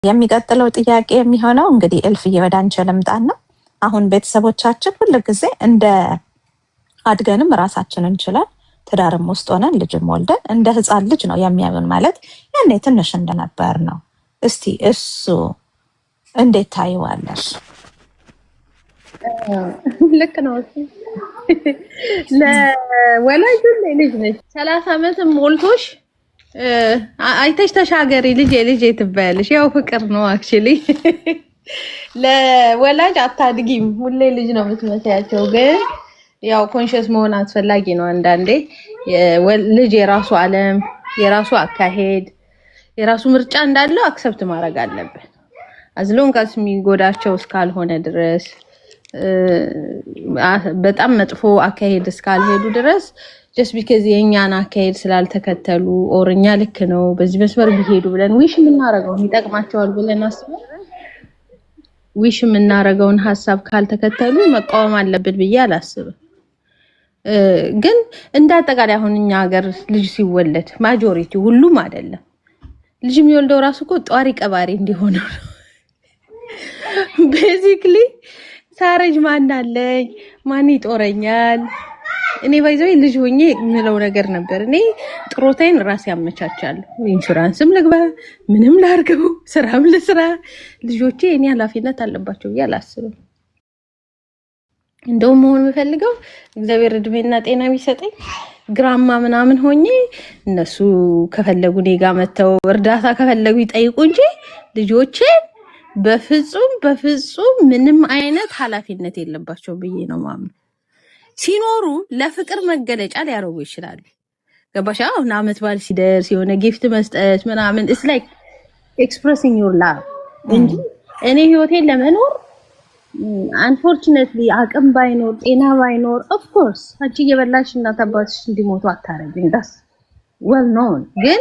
የሚቀጥለው ጥያቄ የሚሆነው እንግዲህ እልፍዬ ወደ አንቺ ልምጣና አሁን ቤተሰቦቻችን ሁሉ ጊዜ እንደ አድገንም ራሳችንን እንችላል ትዳርም ውስጥ ሆነን ልጅም ወልደን እንደ ህፃን ልጅ ነው የሚያዩን ማለት ያኔ ትንሽ እንደነበር ነው። እስቲ እሱ እንዴት ታይዋለሽ? ልክ ነው። ለወላጅ ልጅ ነሽ 30 ዓመት ሞልቶሽ አይተሽ ተሻገሪ ልጅ ትባያለሽ። ያው ፍቅር ነው አክቹሊ። ለወላጅ አታድጊም፣ ሁሌ ልጅ ነው የምትመስያቸው። ግን ያው ኮንሺየስ መሆን አስፈላጊ ነው። አንዳንዴ ልጅ የራሱ ዓለም፣ የራሱ አካሄድ፣ የራሱ ምርጫ እንዳለው አክሰፕት ማድረግ አለብን። አዝሎን ካስ የሚጎዳቸው እስካልሆነ ድረስ በጣም መጥፎ አካሄድ እስካልሄዱ ድረስ just because የኛን አካሄድ ስላልተከተሉ ኦርኛ ልክ ነው በዚህ መስመር ቢሄዱ ብለን ዊሽ የምናረገው ይጠቅማቸዋል ብለን አስበን ዊሽ የምናረገውን ሐሳብ ካልተከተሉ መቃወም አለብን ብዬ አላስብም። ግን እንዳጠቃላይ አሁን እኛ ሀገር ልጅ ሲወለድ ማጆሪቲ ሁሉም አይደለም ልጅ የሚወልደው ራሱ እኮ ጧሪ ቀባሪ እንዲሆን ነው። ቤዚክሊ ሳረጅ ማን አለኝ ማን ይጦረኛል እኔ ባይዘው ልጅ ሆኜ ምለው ነገር ነበር። እኔ ጥሮታዬን ራሴ ያመቻቻለሁ። ኢንሹራንስም ልግባ ምንም ላርገው ስራም ልስራ ልጆቼ እኔ ኃላፊነት አለባቸው ብዬ አላስብም። እንደውም መሆን የምፈልገው እግዚአብሔር እድሜና ጤና ቢሰጠኝ ግራማ ምናምን ሆኜ እነሱ ከፈለጉ እኔ ጋር መተው እርዳታ ከፈለጉ ይጠይቁ እንጂ ልጆቼ በፍጹም ምንም አይነት ኃላፊነት የለባቸው ብዬ ነው ማምነው። ሲኖሩ ለፍቅር መገለጫ ሊያረጉ ይችላሉ። ገባሽ? አሁን አመት በዓል ሲደርስ የሆነ ጊፍት መስጠት ምናምን it's like expressing your love እንጂ እኔ ህይወቴን ለመኖር unfortunately አቅም ባይኖር ጤና ባይኖር of course አንቺ እየበላሽ እና አባትሽ እንዲሞቱ አታረጊም። that's well known። ግን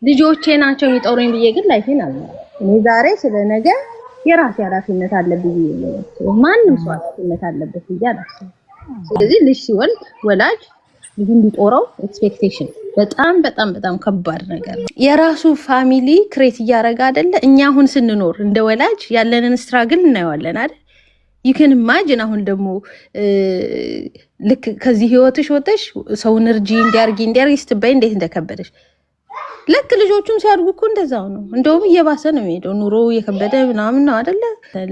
ልጆቼ ናቸው የሚጠሩኝ ብዬ ግን ላይፌን አለ እኔ ዛሬ ስለነገ የራሴ ኃላፊነት አለብኝ ብዬ ማንም ሰው ኃላፊነት አለበት ብዬ አላስብም። ስለዚህ ልጅ ሲወልድ ወላጅ ልጅ እንዲጦረው ኤክስፔክቴሽን በጣም ከባድ ነገር ነው። የራሱ ፋሚሊ ክሬት እያደረገ አይደለ? እኛ አሁን ስንኖር እንደ ወላጅ ያለንን ስትራግል እናየዋለን አይደል? you can imagine አሁን ደግሞ ልክ ከዚህ ህይወትሽ ወጥተሽ ሰውን እርጂ እንዲያርጊ ስትባይ እንዴት እንደከበደሽ ልክ ልጆቹም ሲያድጉ እኮ እንደዛው ነው። እንደውም እየባሰ ነው የሚሄደው ኑሮ እየከበደ ምናምን ነው አይደለ?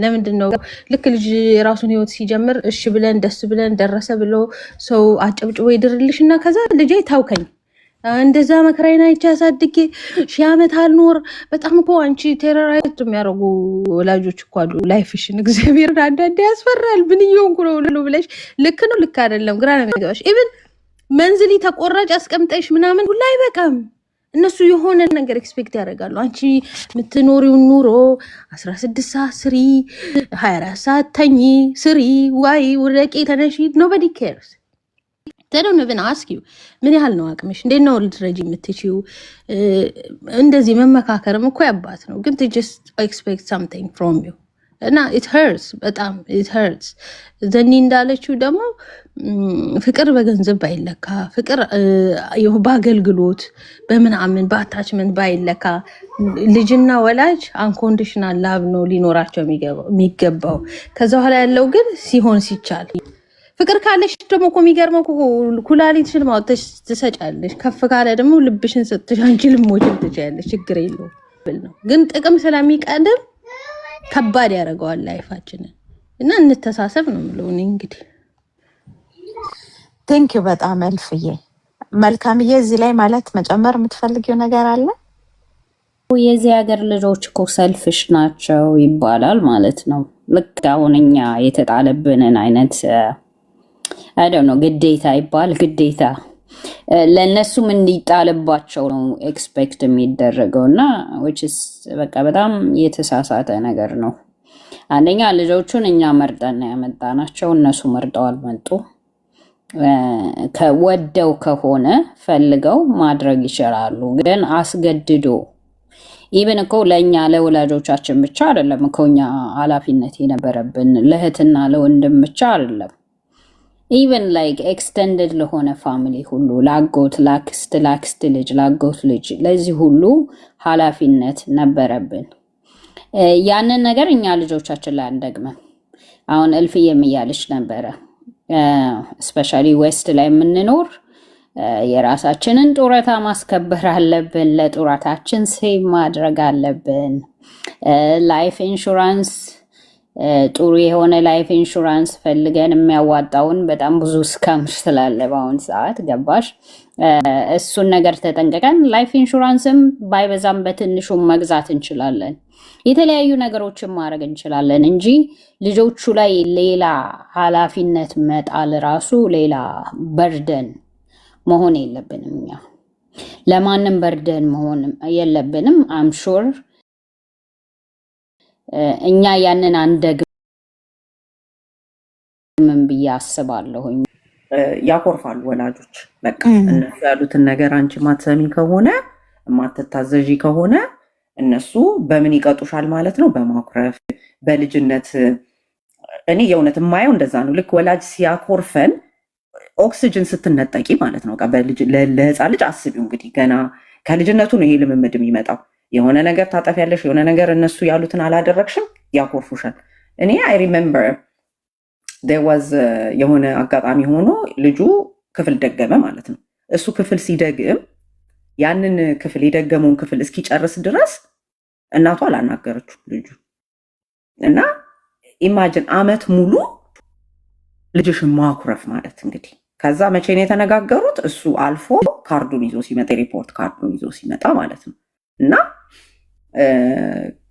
ለምንድን ነው ልክ ልጅ የራሱን ህይወት ሲጀምር እሺ ብለን ደስ ብለን ደረሰ ብሎ ሰው አጨብጭቦ ይድርልሽና ከዛ ልጄ ታውከኝ እንደዛ መከራዬን አይቼ አሳድጌ ሺህ ዓመት አልኖር በጣም እኮ አንቺ ቴሮራይዝድ የሚያደርጉ ወላጆች እኮ አሉ። ላይፍሽን እግዚአብሔር አንዳንዴ ያስፈራል። ምን እየሆንኩ ነው ብለሽ ልክ ነው ልክ አይደለም ግራ ነው የሚገባሽ። ኢቭን መንዝሊ ተቆራጭ አስቀምጠሽ ምናምን ሁላ አይበቃም። እነሱ የሆነ ነገር ኤክስፔክት ያደርጋሉ። አንቺ የምትኖሪው ኑሮ 16 ሰዓት ስሪ 24 ሰዓት ተኚ ስሪ ዋይ ወረቂ ተነሺ nobody cares they don't even ask you ምን ያህል ነው አቅምሽ እንዴት ነው ልትረጂ የምትችይው። እንደዚህ መመካከርም እኮ ያባት ነው። ግን they just expect something from you እና it hurts በጣም it hurts። ዘኒ እንዳለችው ደግሞ ፍቅር በገንዘብ ባይለካ ፍቅር በአገልግሎት በምናምን በአታችመንት ባይለካ ልጅና ወላጅ አንኮንዲሽናል ላቭ ነው ሊኖራቸው የሚገባው። ከዛ በኋላ ያለው ግን ሲሆን ሲቻል ፍቅር ካለሽ ደግሞ እኮ የሚገርመው ኩላሊትሽን ማውጣትሽ ትሰጫለሽ። ከፍ ካለ ደግሞ ልብሽን ሰጥተሽ አንቺ ልሞችም ትችያለሽ። ችግር የለውም ነው። ግን ጥቅም ስለሚቀድም ከባድ ያደርገዋል ላይፋችንን እና እንተሳሰብ ነው የምለው እኔ እንግዲህ። ቴንክ ዩ በጣም እልፍዬ። መልካምዬ እዚህ ላይ ማለት መጨመር የምትፈልጊው ነገር አለ? የዚህ ሀገር ልጆች እኮ ሰልፍሽ ናቸው ይባላል ማለት ነው። ልክ አሁን እኛ የተጣለብንን አይነት አይደው ግዴታ ይባል ግዴታ ለነሱም እንዲጣልባቸው ነው ኤክስፔክት የሚደረገው እና which is በቃ በጣም የተሳሳተ ነገር ነው። አንደኛ ልጆቹን እኛ መርጠን ያመጣናቸው እነሱ መርጠው አልመጡ። ከወደው ከሆነ ፈልገው ማድረግ ይችላሉ። ግን አስገድዶ ኢቭን እኮ ለኛ ለወላጆቻችን ብቻ አይደለም እኮ እኛ ኃላፊነት የነበረብን ለእህትና ለወንድም ብቻ አይደለም። ኢቭን ላይክ ኤክስቴንድድ ለሆነ ፋሚሊ ሁሉ ላጎት ላክስት ልጅ ላጎት ልጅ ለዚህ ሁሉ ኃላፊነት ነበረብን። ያንን ነገር እኛ ልጆቻችን ላይ አንደግመም። አሁን እልፍዬም እያለች ነበረ ስፔሻሊ ዌስት ላይ የምንኖር የራሳችንን ጡረታ ማስከበር አለብን። ለጡረታችን ሴቭ ማድረግ አለብን። ላይፍ ኢንሹራንስ ጥሩ የሆነ ላይፍ ኢንሹራንስ ፈልገን የሚያዋጣውን በጣም ብዙ ስካምር ስላለ በአሁን ሰዓት ገባሽ? እሱን ነገር ተጠንቀቀን ላይፍ ኢንሹራንስም ባይበዛም በትንሹም መግዛት እንችላለን። የተለያዩ ነገሮችን ማድረግ እንችላለን እንጂ ልጆቹ ላይ ሌላ ኃላፊነት መጣል ራሱ ሌላ በርደን መሆን የለብንም። እኛ ለማንም በርደን መሆን የለብንም። አምሹር እኛ ያንን አንደግምም ብዬ አስባለሁኝ። ያኮርፋሉ ወላጆች። በቃ እነሱ ያሉትን ነገር አንቺ ማትሰሚ ከሆነ ማትታዘዢ ከሆነ እነሱ በምን ይቀጡሻል ማለት ነው? በማኩረፍ በልጅነት። እኔ የእውነት የማየው እንደዛ ነው። ልክ ወላጅ ሲያኮርፈን ኦክሲጅን ስትነጠቂ ማለት ነው። ለህፃን ልጅ አስቢው እንግዲህ ገና ከልጅነቱ ነው ይሄ ልምምድ የሚመጣው። የሆነ ነገር ታጠፊያለሽ፣ የሆነ ነገር እነሱ ያሉትን አላደረግሽም፣ ያኮርፉሻል። እኔ አይ ሪሜምበር ዴር ዋዝ የሆነ አጋጣሚ ሆኖ ልጁ ክፍል ደገመ ማለት ነው። እሱ ክፍል ሲደግም ያንን ክፍል የደገመውን ክፍል እስኪጨርስ ድረስ እናቷ አላናገረችው ልጁ እና ኢማጅን አመት ሙሉ ልጅሽን ማኩረፍ ማለት እንግዲህ። ከዛ መቼ ነው የተነጋገሩት? እሱ አልፎ ካርዱን ይዞ ሲመጣ የሪፖርት ካርዱን ይዞ ሲመጣ ማለት ነው። እና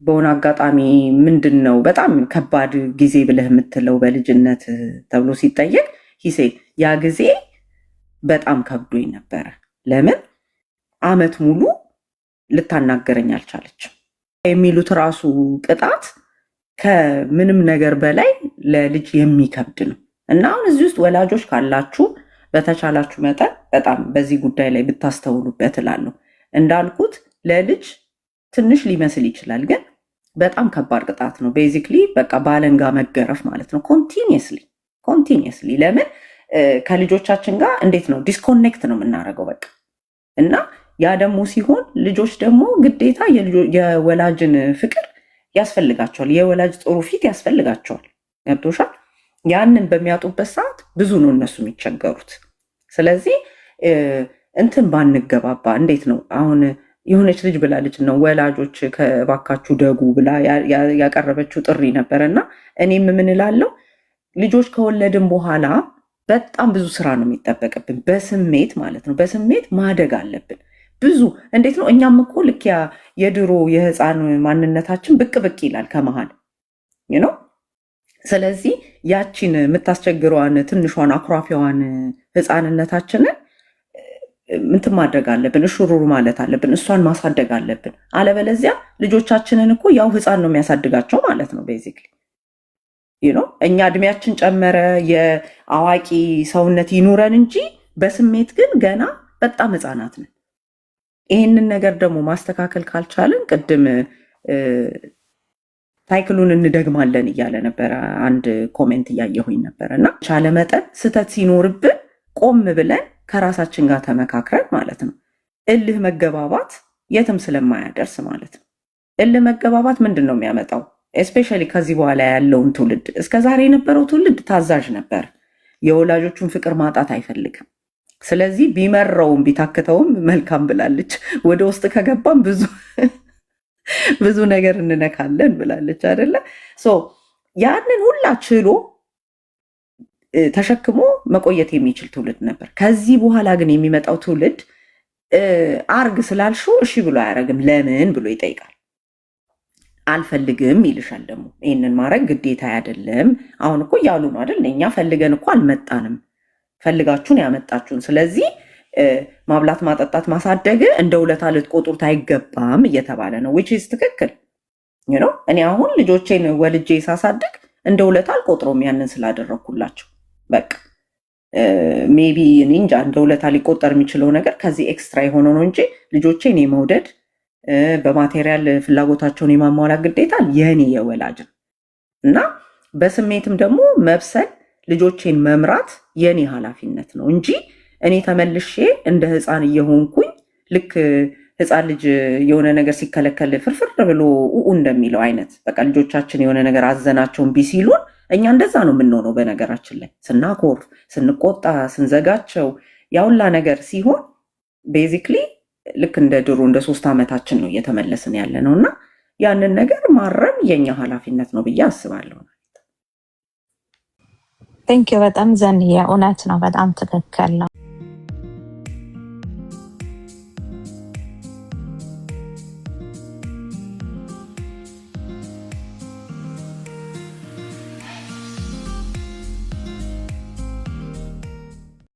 በሆነ አጋጣሚ ምንድን ነው በጣም ከባድ ጊዜ ብለህ የምትለው በልጅነት ተብሎ ሲጠየቅ ሂሴ ያ ጊዜ በጣም ከብዶኝ ነበረ። ለምን አመት ሙሉ ልታናገረኝ አልቻለችም የሚሉት ራሱ ቅጣት ከምንም ነገር በላይ ለልጅ የሚከብድ ነው። እና አሁን እዚህ ውስጥ ወላጆች ካላችሁ በተቻላችሁ መጠን በጣም በዚህ ጉዳይ ላይ ብታስተውሉበት እላለሁ። እንዳልኩት ለልጅ ትንሽ ሊመስል ይችላል፣ ግን በጣም ከባድ ቅጣት ነው። ቤዚክሊ በቃ ባለንጋ መገረፍ ማለት ነው። ኮንቲኒየስሊ ለምን ከልጆቻችን ጋር እንዴት ነው ዲስኮኔክት ነው የምናደርገው በቃ። እና ያ ደግሞ ሲሆን ልጆች ደግሞ ግዴታ የወላጅን ፍቅር ያስፈልጋቸዋል፣ የወላጅ ጥሩ ፊት ያስፈልጋቸዋል። ገብቶሻል? ያንን በሚያጡበት ሰዓት ብዙ ነው እነሱ የሚቸገሩት። ስለዚህ እንትን ባንገባባ እንዴት ነው አሁን የሆነች ልጅ ብላለች ነው ወላጆች ከባካችሁ ደጉ ብላ ያቀረበችው ጥሪ ነበረ። እና እኔም ምን እላለሁ ልጆች ከወለድን በኋላ በጣም ብዙ ስራ ነው የሚጠበቅብን፣ በስሜት ማለት ነው። በስሜት ማደግ አለብን ብዙ። እንዴት ነው እኛም እኮ ልክ የድሮ የህፃን ማንነታችን ብቅ ብቅ ይላል ከመሃል ነው። ስለዚህ ያቺን የምታስቸግረዋን ትንሿን አኩራፊዋን ህፃንነታችንን ምንትን ማድረግ አለብን፣ እሹሩሩ ማለት አለብን፣ እሷን ማሳደግ አለብን። አለበለዚያ ልጆቻችንን እኮ ያው ህፃን ነው የሚያሳድጋቸው ማለት ነው ቤዚክሊ። እኛ እድሜያችን ጨመረ የአዋቂ ሰውነት ይኑረን እንጂ በስሜት ግን ገና በጣም ህፃናት ነን። ይህንን ነገር ደግሞ ማስተካከል ካልቻልን ቅድም ሳይክሉን እንደግማለን እያለ ነበረ አንድ ኮሜንት እያየሁኝ ነበረ። እና ቻለ መጠን ስህተት ሲኖርብን ቆም ብለን ከራሳችን ጋር ተመካክረን ማለት ነው። እልህ መገባባት የትም ስለማያደርስ ማለት ነው። እልህ መገባባት ምንድን ነው የሚያመጣው? ኤስፔሻሊ ከዚህ በኋላ ያለውን ትውልድ፣ እስከ ዛሬ የነበረው ትውልድ ታዛዥ ነበር፣ የወላጆቹን ፍቅር ማጣት አይፈልግም። ስለዚህ ቢመራውም ቢታክተውም መልካም ብላለች። ወደ ውስጥ ከገባም ብዙ ነገር እንነካለን ብላለች አይደለ? ያንን ሁላ ችሎ ተሸክሞ መቆየት የሚችል ትውልድ ነበር። ከዚህ በኋላ ግን የሚመጣው ትውልድ አርግ ስላልሽው እሺ ብሎ አያረግም። ለምን ብሎ ይጠይቃል። አልፈልግም ይልሻል። ደግሞ ይህንን ማድረግ ግዴታ አይደለም። አሁን እኮ እያሉ ነው አይደል? እኛ ፈልገን እኮ አልመጣንም፣ ፈልጋችሁን ያመጣችሁን። ስለዚህ ማብላት፣ ማጠጣት፣ ማሳደግ እንደ ውለታ ልትቆጥሩት አይገባም እየተባለ ነው። ዊች ኢዝ ትክክል። እኔ አሁን ልጆቼን ወልጄ ሳሳድግ እንደ ውለታ አልቆጥረውም ያንን ስላደረግኩላቸው። በቃ ሜቢ እኔ እንጃ እንደ ውለታ ሊቆጠር የሚችለው ነገር ከዚህ ኤክስትራ የሆነ ነው እንጂ ልጆቼን የመውደድ በማቴሪያል ፍላጎታቸውን የማሟላት ግዴታ የኔ የወላጅ ነው እና በስሜትም ደግሞ መብሰል ልጆቼን መምራት የኔ ኃላፊነት ነው እንጂ እኔ ተመልሼ እንደ ህፃን እየሆንኩኝ ልክ ህፃን ልጅ የሆነ ነገር ሲከለከል ፍርፍር ብሎ እንደሚለው አይነት በቃ ልጆቻችን የሆነ ነገር አዘናቸውን ቢሲሉን እኛ እንደዛ ነው የምንሆነው። በነገራችን ላይ ስናኮርፍ፣ ስንቆጣ፣ ስንዘጋቸው ያውላ ነገር ሲሆን ቤዚክሊ ልክ እንደ ድሮ እንደ 3 ዓመታችን ነው እየተመለስን ያለ ነው እና ያንን ነገር ማረም የኛ ኃላፊነት ነው ብዬ አስባለሁ። ቴንክ ዩ በጣም ዘንዬ፣ እውነት ነው፣ በጣም ትክክል ነው።